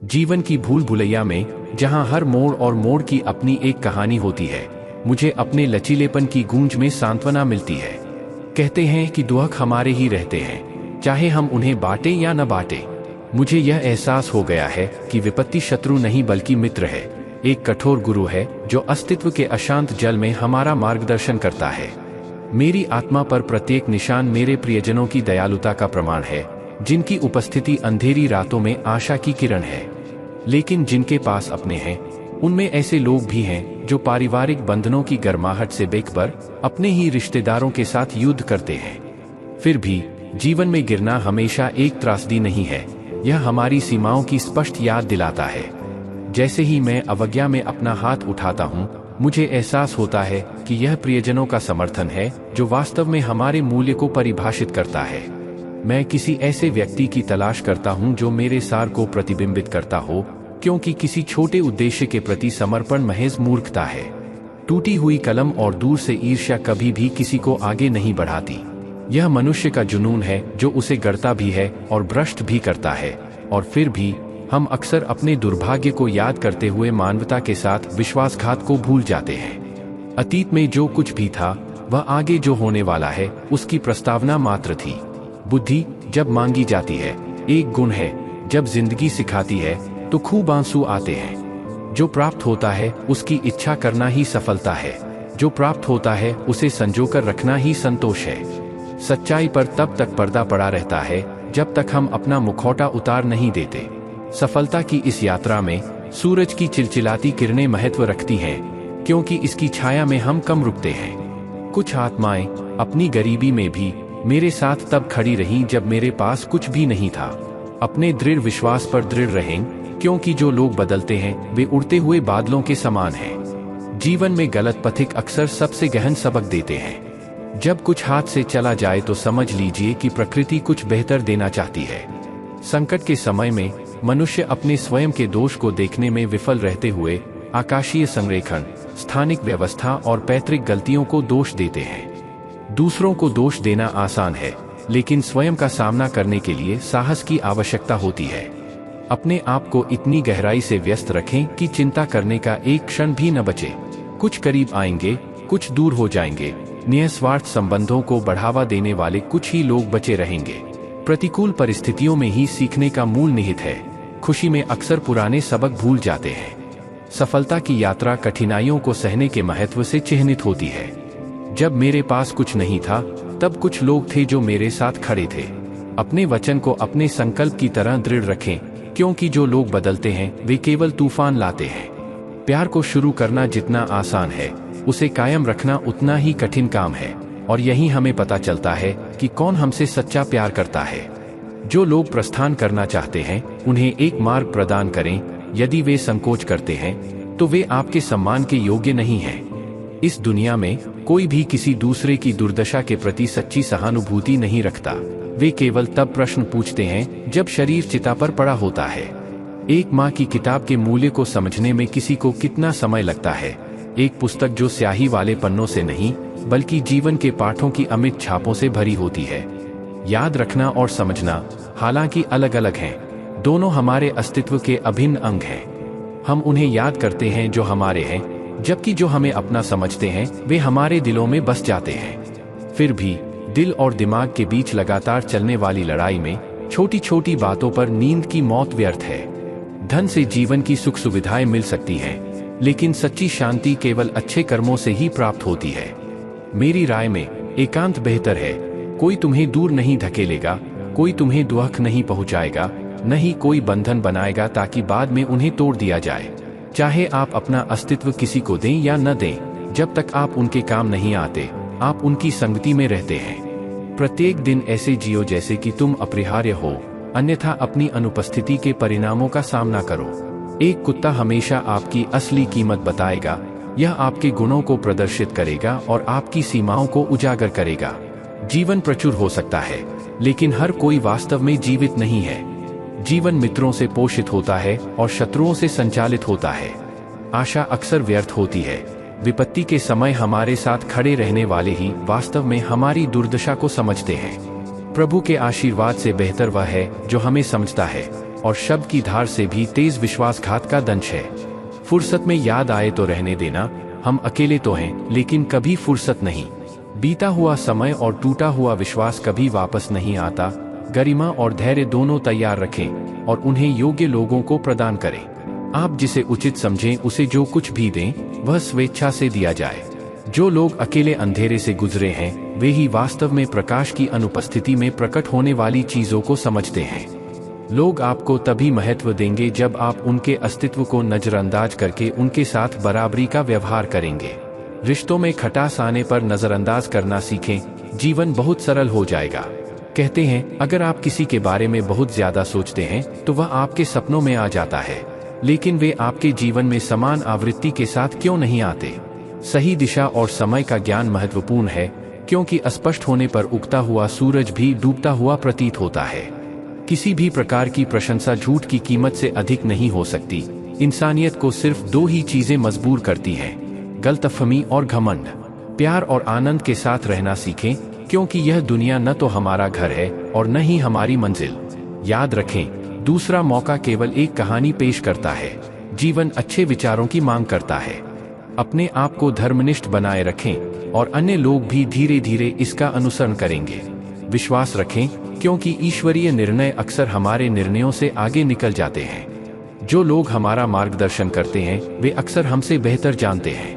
जीवन की भूल भुलैया में, जहां हर मोड़ और मोड़ की अपनी एक कहानी होती है, मुझे अपने लचीलेपन की गूंज में सांत्वना मिलती है। कहते हैं कि दुख हमारे ही रहते हैं, चाहे हम उन्हें बांटे या न बांटे। मुझे यह एहसास हो गया है कि विपत्ति शत्रु नहीं बल्कि मित्र है, एक कठोर गुरु है जो अस्तित्व के अशांत जल में हमारा मार्गदर्शन करता है। मेरी आत्मा पर प्रत्येक निशान मेरे प्रियजनों की दयालुता का प्रमाण है, जिनकी उपस्थिति अंधेरी रातों में आशा की किरण है। लेकिन जिनके पास अपने हैं, उनमें ऐसे लोग भी हैं जो पारिवारिक बंधनों की गर्माहट से बेखबर अपने ही रिश्तेदारों के साथ युद्ध करते हैं। फिर भी जीवन में गिरना हमेशा एक त्रासदी नहीं है, यह हमारी सीमाओं की स्पष्ट याद दिलाता है। जैसे ही मैं अवज्ञा में अपना हाथ उठाता हूँ, मुझे एहसास होता है कि यह प्रियजनों का समर्थन है जो वास्तव में हमारे मूल्य को परिभाषित करता है। मैं किसी ऐसे व्यक्ति की तलाश करता हूँ जो मेरे सार को प्रतिबिंबित करता हो, क्योंकि किसी छोटे उद्देश्य के प्रति समर्पण महज मूर्खता है। टूटी हुई कलम और दूर से ईर्ष्या कभी भी किसी को आगे नहीं बढ़ाती। यह मनुष्य का जुनून है जो उसे गढ़ता भी है और भ्रष्ट भी करता है। और फिर भी हम अक्सर अपने दुर्भाग्य को याद करते हुए मानवता के साथ विश्वासघात को भूल जाते हैं। अतीत में जो कुछ भी था, वह आगे जो होने वाला है उसकी प्रस्तावना मात्र थी। बुद्धि जब मांगी जाती है, एक गुण है, जब जिंदगी सिखाती है तो खूब आंसू आते हैं। जो प्राप्त होता है उसकी इच्छा करना ही सफलता है, जो प्राप्त होता है उसे संजोकर रखना ही संतोष है। सच्चाई पर तब तक पर्दा पड़ा रहता है जब तक हम अपना मुखौटा उतार नहीं देते। सफलता की इस यात्रा में सूरज की चिलचिलाती किरणें महत्व रखती हैं, क्योंकि इसकी छाया में हम कम रुकते हैं। कुछ आत्माएं अपनी गरीबी में भी मेरे साथ तब खड़ी रहीं जब मेरे पास कुछ भी नहीं था। अपने दृढ़ विश्वास पर दृढ़ रहें, क्योंकि जो लोग बदलते हैं वे उड़ते हुए बादलों के समान हैं। जीवन में गलत पथिक अक्सर सबसे गहन सबक देते हैं। जब कुछ हाथ से चला जाए तो समझ लीजिए कि प्रकृति कुछ बेहतर देना चाहती है। संकट के समय में मनुष्य अपने स्वयं के दोष को देखने में विफल रहते हुए आकाशीय संरेखण, स्थानिक व्यवस्था और पैतृक गलतियों को दोष देते हैं। दूसरों को दोष देना आसान है, लेकिन स्वयं का सामना करने के लिए साहस की आवश्यकता होती है। अपने आप को इतनी गहराई से व्यस्त रखें कि चिंता करने का एक क्षण भी न बचे। कुछ करीब आएंगे, कुछ दूर हो जाएंगे। निस्वार्थ संबंधों को बढ़ावा देने वाले कुछ ही लोग बचे रहेंगे। प्रतिकूल परिस्थितियों में ही सीखने का मूल निहित है। खुशी में अक्सर पुराने सबक भूल जाते हैं। सफलता की यात्रा कठिनाइयों को सहने के महत्व से चिह्नित होती है। जब मेरे पास कुछ नहीं था, तब कुछ लोग थे जो मेरे साथ खड़े थे। अपने वचन को अपने संकल्प की तरह दृढ़ रखें, क्योंकि जो लोग बदलते हैं वे केवल तूफान लाते हैं। प्यार को शुरू करना जितना आसान है, उसे कायम रखना उतना ही कठिन काम है। और यही हमें पता चलता है कि कौन हमसे सच्चा प्यार करता है। जो लोग प्रस्थान करना चाहते हैं, उन्हें एक मार्ग प्रदान करें। यदि वे संकोच करते हैं, तो वे आपके सम्मान के योग्य नहीं हैं। इस दुनिया में कोई भी किसी दूसरे की दुर्दशा के प्रति सच्ची सहानुभूति नहीं रखता। वे केवल तब प्रश्न पूछते हैं जब शरीर चिता पर पड़ा होता है। एक माँ की किताब के मूल्य को समझने में किसी को कितना समय लगता है? एक पुस्तक जो स्याही वाले पन्नों से नहीं, बल्कि जीवन के पाठों की अमिट छापों से भरी होती है। याद रखना और समझना हालांकि अलग अलग हैं, दोनों हमारे अस्तित्व के अभिन्न अंग हैं। हम उन्हें याद करते हैं जो हमारे हैं, जबकि जो हमें अपना समझते हैं वे हमारे दिलों में बस जाते हैं। फिर भी दिल और दिमाग के बीच लगातार चलने वाली लड़ाई में छोटी छोटी बातों पर नींद की मौत व्यर्थ है। धन से जीवन की सुख सुविधाएं मिल सकती हैं, लेकिन सच्ची शांति केवल अच्छे कर्मों से ही प्राप्त होती है। मेरी राय में एकांत बेहतर है। कोई तुम्हें दूर नहीं धकेलेगा, कोई तुम्हें दुख नहीं पहुंचाएगा, न ही कोई बंधन बनाएगा ताकि बाद में उन्हें तोड़ दिया जाए। चाहे आप अपना अस्तित्व किसी को दें या न दें, जब तक आप उनके काम नहीं आते, आप उनकी संगति में रहते हैं। प्रत्येक दिन ऐसे जियो जैसे कि तुम अपरिहार्य हो, अन्यथा अपनी अनुपस्थिति के परिणामों का सामना करो। एक कुत्ता हमेशा आपकी असली कीमत बताएगा। यह आपके गुणों को प्रदर्शित करेगा और आपकी सीमाओं को उजागर करेगा। जीवन प्रचुर हो सकता है, लेकिन हर कोई वास्तव में जीवित नहीं है। जीवन मित्रों से पोषित होता है और शत्रुओं से संचालित होता है। आशा अक्सर व्यर्थ होती है। विपत्ति के समय हमारे साथ खड़े रहने वाले ही वास्तव में हमारी दुर्दशा को समझते हैं। प्रभु के आशीर्वाद से बेहतर वह है जो हमें समझता है। और शब्द की धार से भी तेज विश्वासघात का दंश है। फुर्सत में याद आए तो रहने देना, हम अकेले तो हैं लेकिन कभी फुर्सत नहीं। बीता हुआ समय और टूटा हुआ विश्वास कभी वापस नहीं आता। गरिमा और धैर्य दोनों तैयार रखें और उन्हें योग्य लोगों को प्रदान करें। आप जिसे उचित समझें उसे जो कुछ भी दें वह स्वेच्छा से दिया जाए। जो लोग अकेले अंधेरे से गुजरे हैं वे ही वास्तव में प्रकाश की अनुपस्थिति में प्रकट होने वाली चीजों को समझते हैं। लोग आपको तभी महत्व देंगे जब आप उनके अस्तित्व को नजरअंदाज करके उनके साथ बराबरी का व्यवहार करेंगे। रिश्तों में खटास आने पर नजरअंदाज करना सीखें, जीवन बहुत सरल हो जाएगा। कहते हैं अगर आप किसी के बारे में बहुत ज्यादा सोचते हैं तो वह आपके सपनों में आ जाता है, लेकिन वे आपके जीवन में समान आवृत्ति के साथ क्यों नहीं आते? सही दिशा और समय का ज्ञान महत्वपूर्ण है, क्योंकि अस्पष्ट होने पर उगता हुआ सूरज भी डूबता हुआ प्रतीत होता है। किसी भी प्रकार की प्रशंसा झूठ की कीमत से अधिक नहीं हो सकती। इंसानियत को सिर्फ दो ही चीजें मजबूर करती हैं, गलतफहमी और घमंड। प्यार और आनंद के साथ रहना सीखें, क्योंकि यह दुनिया न तो हमारा घर है और न ही हमारी मंजिल। याद रखें, दूसरा मौका केवल एक कहानी पेश करता है, जीवन अच्छे विचारों की मांग करता है। अपने आप को धर्मनिष्ठ बनाए रखें और अन्य लोग भी धीरे धीरे इसका अनुसरण करेंगे। विश्वास रखें, क्योंकि ईश्वरीय निर्णय अक्सर हमारे निर्णयों से आगे निकल जाते हैं। जो लोग हमारा मार्गदर्शन करते हैं वे अक्सर हमसे बेहतर जानते हैं।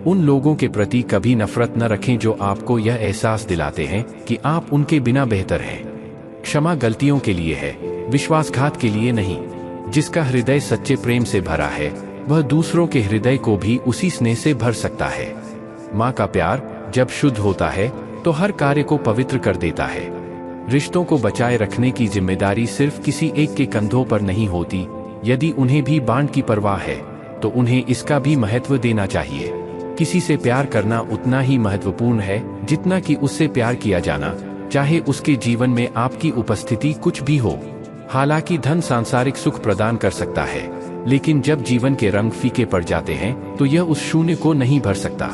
उन लोगों के प्रति कभी नफरत न रखें जो आपको यह एहसास दिलाते हैं कि आप उनके बिना बेहतर हैं। क्षमा गलतियों के लिए है, विश्वासघात के लिए नहीं। जिसका हृदय सच्चे प्रेम से भरा है वह दूसरों के हृदय को भी उसी स्नेह से भर सकता है। माँ का प्यार जब शुद्ध होता है तो हर कार्य को पवित्र कर देता है। रिश्तों को बचाए रखने की जिम्मेदारी सिर्फ किसी एक के कंधों पर नहीं होती। यदि उन्हें भी बांट की परवाह है तो उन्हें इसका भी महत्व देना चाहिए। किसी से प्यार करना उतना ही महत्वपूर्ण है जितना कि उससे प्यार किया जाना, चाहे उसके जीवन में आपकी उपस्थिति कुछ भी हो। हालांकि धन सांसारिक सुख प्रदान कर सकता है, लेकिन जब जीवन के रंग फीके पड़ जाते हैं तो यह उस शून्य को नहीं भर सकता।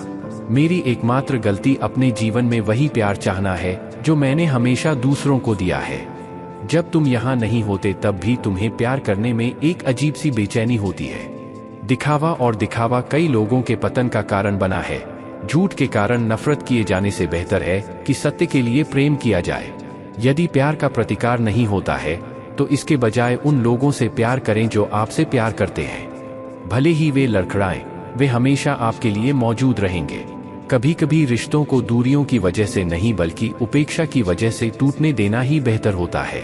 मेरी एकमात्र गलती अपने जीवन में वही प्यार चाहना है जो मैंने हमेशा दूसरों को दिया है। जब तुम यहाँ नहीं होते तब भी तुम्हें प्यार करने में एक अजीब सी बेचैनी होती है। दिखावा और दिखावा कई लोगों के पतन का कारण बना है। झूठ के कारण नफरत किए जाने से बेहतर है कि सत्य के लिए प्रेम किया जाए। यदि प्यार का प्रतिकार नहीं होता है तो इसके बजाय उन लोगों से प्यार करें जो आपसे प्यार करते हैं। भले ही वे लड़खड़ाएं, वे हमेशा आपके लिए मौजूद रहेंगे। कभी कभी रिश्तों को दूरियों की वजह से नहीं बल्कि उपेक्षा की वजह से टूटने देना ही बेहतर होता है।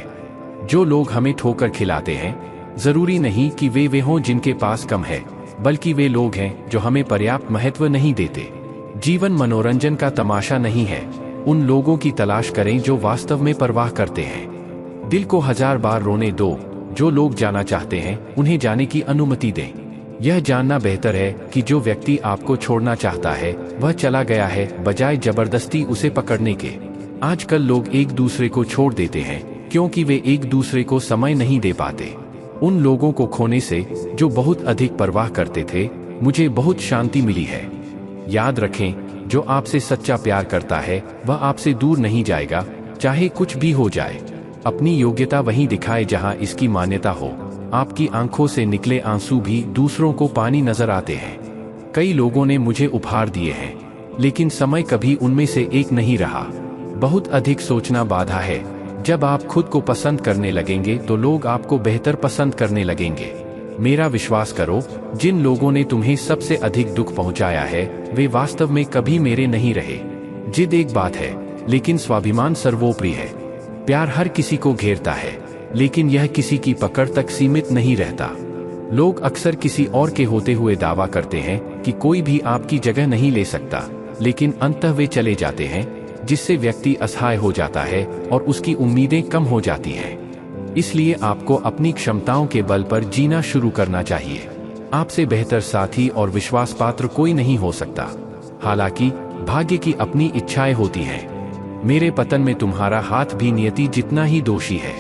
जो लोग हमें ठोकर खिलाते हैं जरूरी नहीं कि वे हों जिनके पास कम है, बल्कि वे लोग हैं जो हमें पर्याप्त महत्व नहीं देते। जीवन मनोरंजन का तमाशा नहीं है। उन लोगों की तलाश करें जो वास्तव में परवाह करते हैं। दिल को 1000 बार रोने दो। जो लोग जाना चाहते हैं उन्हें जाने की अनुमति दें। यह जानना बेहतर है कि जो व्यक्ति आपको छोड़ना चाहता है वह चला गया है, बजाय जबरदस्ती उसे पकड़ने के। आजकल लोग एक दूसरे को छोड़ देते हैं क्योंकि वे एक दूसरे को समय नहीं दे पाते। उन लोगों को खोने से जो बहुत अधिक परवाह करते थे मुझे बहुत शांति मिली है। याद रखें, जो आपसे सच्चा प्यार करता है वह आपसे दूर नहीं जाएगा, चाहे कुछ भी हो जाए। अपनी योग्यता वहीं दिखाए जहां इसकी मान्यता हो। आपकी आंखों से निकले आंसू भी दूसरों को पानी नजर आते हैं। कई लोगों ने मुझे उपहार दिए हैं, लेकिन समय कभी उनमें से एक नहीं रहा। बहुत अधिक सोचना बाधा है। जब आप खुद को पसंद करने लगेंगे तो लोग आपको बेहतर पसंद करने लगेंगे। मेरा विश्वास करो, जिन लोगों ने तुम्हें सबसे अधिक दुख पहुंचाया है वे वास्तव में कभी मेरे नहीं रहे। जिद एक बात है, लेकिन स्वाभिमान सर्वोपरि है। प्यार हर किसी को घेरता है, लेकिन यह किसी की पकड़ तक सीमित नहीं रहता। लोग अक्सर किसी और के होते हुए दावा करते हैं कि कोई भी आपकी जगह नहीं ले सकता, लेकिन अंततः वे चले जाते हैं, जिससे व्यक्ति असहाय हो जाता है और उसकी उम्मीदें कम हो जाती हैं। इसलिए आपको अपनी क्षमताओं के बल पर जीना शुरू करना चाहिए। आपसे बेहतर साथी और विश्वास पात्र कोई नहीं हो सकता। हालांकि भाग्य की अपनी इच्छाएं होती हैं। मेरे पतन में तुम्हारा हाथ भी नियति जितना ही दोषी है।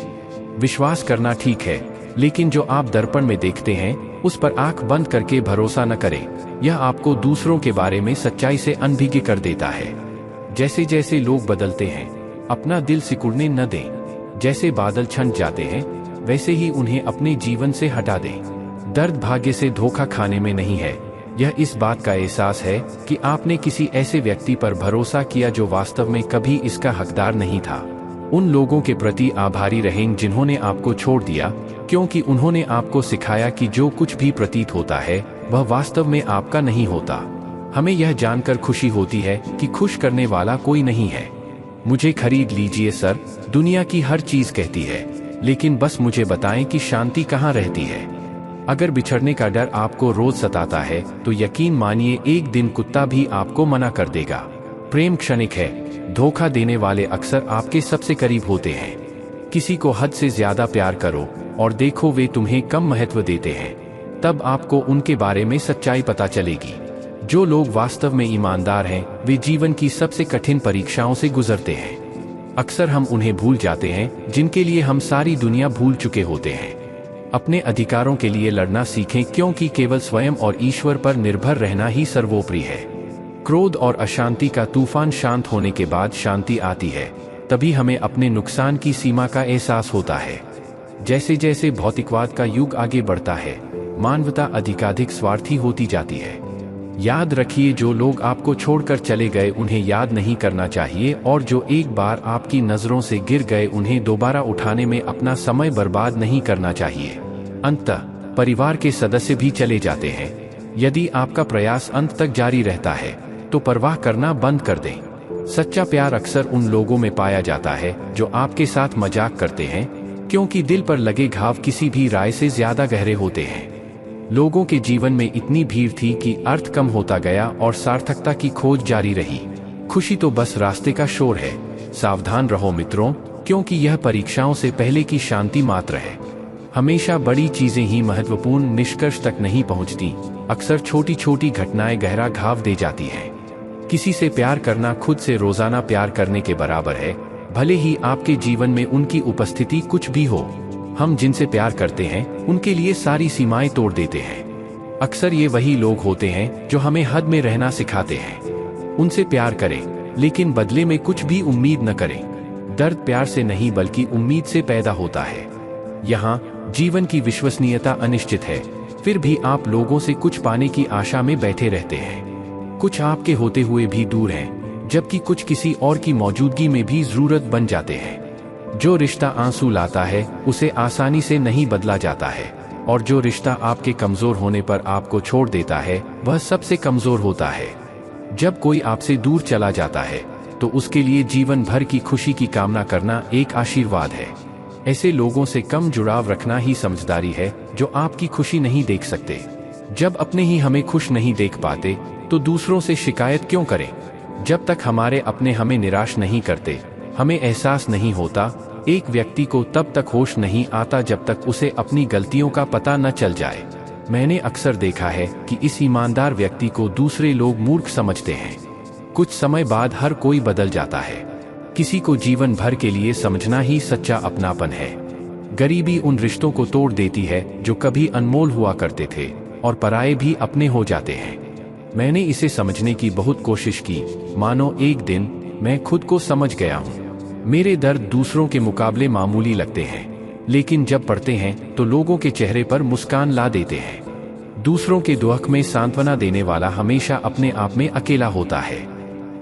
विश्वास करना ठीक है, लेकिन जो आप दर्पण में देखते हैं उस पर आंख बंद करके भरोसा न करें। यह आपको दूसरों के बारे में सच्चाई से अनभिज्ञ कर देता है। जैसे जैसे लोग बदलते हैं अपना दिल सिकुड़ने न दें। जैसे बादल छंट जाते हैं वैसे ही उन्हें अपने जीवन से हटा दें। दर्द भाग्य से धोखा खाने में नहीं है, यह इस बात का एहसास है कि आपने किसी ऐसे व्यक्ति पर भरोसा किया जो वास्तव में कभी इसका हकदार नहीं था। उन लोगों के प्रति आभारी रहें जिन्होंने आपको छोड़ दिया, क्योंकि उन्होंने आपको सिखाया कि जो कुछ भी प्रतीत होता है वह वास्तव में आपका नहीं होता। हमें यह जानकर खुशी होती है कि खुश करने वाला कोई नहीं है। मुझे खरीद लीजिए सर, दुनिया की हर चीज कहती है, लेकिन बस मुझे बताएं कि शांति कहाँ रहती है। अगर बिछड़ने का डर आपको रोज सताता है तो यकीन मानिए एक दिन कुत्ता भी आपको मना कर देगा। प्रेम क्षणिक है, धोखा देने वाले अक्सर आपके सबसे करीब होते हैं। किसी को हद से ज्यादा प्यार करो और देखो वे तुम्हें कम महत्व देते हैं, तब आपको उनके बारे में सच्चाई पता चलेगी। जो लोग वास्तव में ईमानदार हैं वे जीवन की सबसे कठिन परीक्षाओं से गुजरते हैं। अक्सर हम उन्हें भूल जाते हैं जिनके लिए हम सारी दुनिया भूल चुके होते हैं। अपने अधिकारों के लिए लड़ना सीखें, क्योंकि केवल स्वयं और ईश्वर पर निर्भर रहना ही सर्वोपरि है। क्रोध और अशांति का तूफान शांत होने के बाद शांति आती है, तभी हमें अपने नुकसान की सीमा का एहसास होता है। जैसे जैसे भौतिकवाद का युग आगे बढ़ता है, मानवता अधिकाधिक स्वार्थी होती जाती है। याद रखिए, जो लोग आपको छोड़कर चले गए उन्हें याद नहीं करना चाहिए, और जो एक बार आपकी नजरों से गिर गए उन्हें दोबारा उठाने में अपना समय बर्बाद नहीं करना चाहिए। अंततः परिवार के सदस्य भी चले जाते हैं। यदि आपका प्रयास अंत तक जारी रहता है तो परवाह करना बंद कर दें। सच्चा प्यार अक्सर उन लोगों में पाया जाता है जो आपके साथ मजाक करते हैं, क्योंकि दिल पर लगे घाव किसी भी राय से ज्यादा गहरे होते हैं। लोगों के जीवन में इतनी भीड़ थी कि अर्थ कम होता गया और सार्थकता की खोज जारी रही। खुशी तो बस रास्ते का शोर है। सावधान रहो मित्रों, क्योंकि यह परीक्षाओं से पहले की शांति मात्र है। हमेशा बड़ी चीजें ही महत्वपूर्ण निष्कर्ष तक नहीं पहुंचती, अक्सर छोटी छोटी घटनाएं गहरा घाव दे जाती हैं। किसी से प्यार करना खुद से रोजाना प्यार करने के बराबर है, भले ही आपके जीवन में उनकी उपस्थिति कुछ भी हो। हम जिनसे प्यार करते हैं उनके लिए सारी सीमाएं तोड़ देते हैं। अक्सर ये वही लोग होते हैं जो हमें हद में रहना सिखाते हैं। उनसे प्यार करें, लेकिन बदले में कुछ भी उम्मीद न करें। दर्द प्यार से नहीं बल्कि उम्मीद से पैदा होता है। यहाँ जीवन की विश्वसनीयता अनिश्चित है, फिर भी आप लोगों से कुछ पाने की आशा में बैठे रहते हैं। कुछ आपके होते हुए भी दूर हैं, जबकि कुछ किसी और की मौजूदगी में भी जरूरत बन जाते हैं। जो रिश्ता आंसू लाता है उसे आसानी से नहीं बदला जाता है, और जो रिश्ता आपके कमजोर होने पर आपको छोड़ देता है वह सबसे कमजोर होता है। जब कोई आपसे दूर चला जाता है तो उसके लिए जीवन भर की खुशी की कामना करना एक आशीर्वाद है। ऐसे लोगों से कम जुड़ाव रखना ही समझदारी है, जो आपकी खुशी नहीं देख सकते। जब अपने ही हमें खुश नहीं देख पाते तो दूसरों से शिकायत क्यों करें। जब तक हमारे अपने हमें निराश नहीं करते, हमें एहसास नहीं होता। एक व्यक्ति को तब तक होश नहीं आता जब तक उसे अपनी गलतियों का पता न चल जाए। मैंने अक्सर देखा है कि इस ईमानदार व्यक्ति को दूसरे लोग मूर्ख समझते हैं। कुछ समय बाद हर कोई बदल जाता है। किसी को जीवन भर के लिए समझना ही सच्चा अपनापन है। गरीबी उन रिश्तों को तोड़ देती है जो कभी अनमोल हुआ करते थे, और पराये भी अपने हो जाते हैं। मैंने इसे समझने की बहुत कोशिश की, मानो एक दिन मैं खुद को समझ गया हूँ। मेरे दर्द दूसरों के मुकाबले मामूली लगते हैं, लेकिन जब पढ़ते हैं तो लोगों के चेहरे पर मुस्कान ला देते हैं। दूसरों के दुख में सांत्वना देने वाला हमेशा अपने आप में अकेला होता है।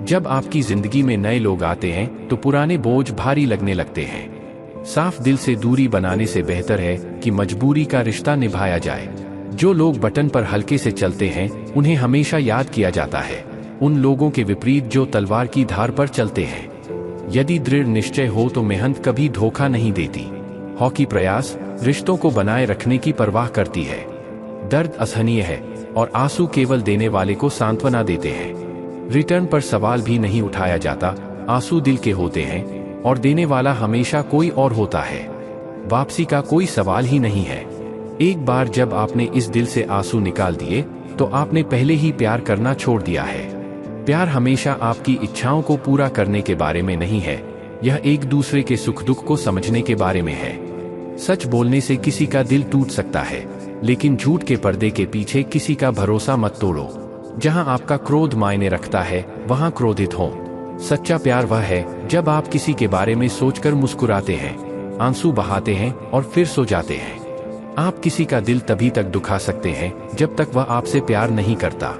जब आपकी जिंदगी में नए लोग आते हैं तो पुराने बोझ भारी लगने लगते हैं। साफ दिल से दूरी बनाने से बेहतर है कि मजबूरी का रिश्ता निभाया जाए। जो लोग बटन पर हल्के से चलते हैं उन्हें हमेशा याद किया जाता है, उन लोगों के विपरीत जो तलवार की धार पर चलते हैं। यदि दृढ़ निश्चय हो तो मेहनत कभी धोखा नहीं देती। हॉकी प्रयास रिश्तों को बनाए रखने की परवाह करती है। दर्द असहनीय है और आंसू केवल देने वाले को सांत्वना देते हैं। रिटर्न पर सवाल भी नहीं उठाया जाता। आंसू दिल के होते हैं और देने वाला हमेशा कोई और होता है। वापसी का कोई सवाल ही नहीं है। एक बार जब आपने इस दिल से आंसू निकाल दिए तो आपने पहले ही प्यार करना छोड़ दिया है। प्यार हमेशा आपकी इच्छाओं को पूरा करने के बारे में नहीं है, यह एक दूसरे के सुख दुख को समझने के बारे में है। सच बोलने से किसी का दिल टूट सकता है, लेकिन झूठ के पर्दे के पीछे किसी का भरोसा मत तोड़ो। जहां आपका क्रोध मायने रखता है वहां क्रोधित हो। सच्चा प्यार वह है जब आप किसी के बारे में सोचकर मुस्कुराते हैं, आंसू बहाते हैं और फिर सो जाते हैं। आप किसी का दिल तभी तक दुखा सकते हैं जब तक वह आपसे प्यार नहीं करता।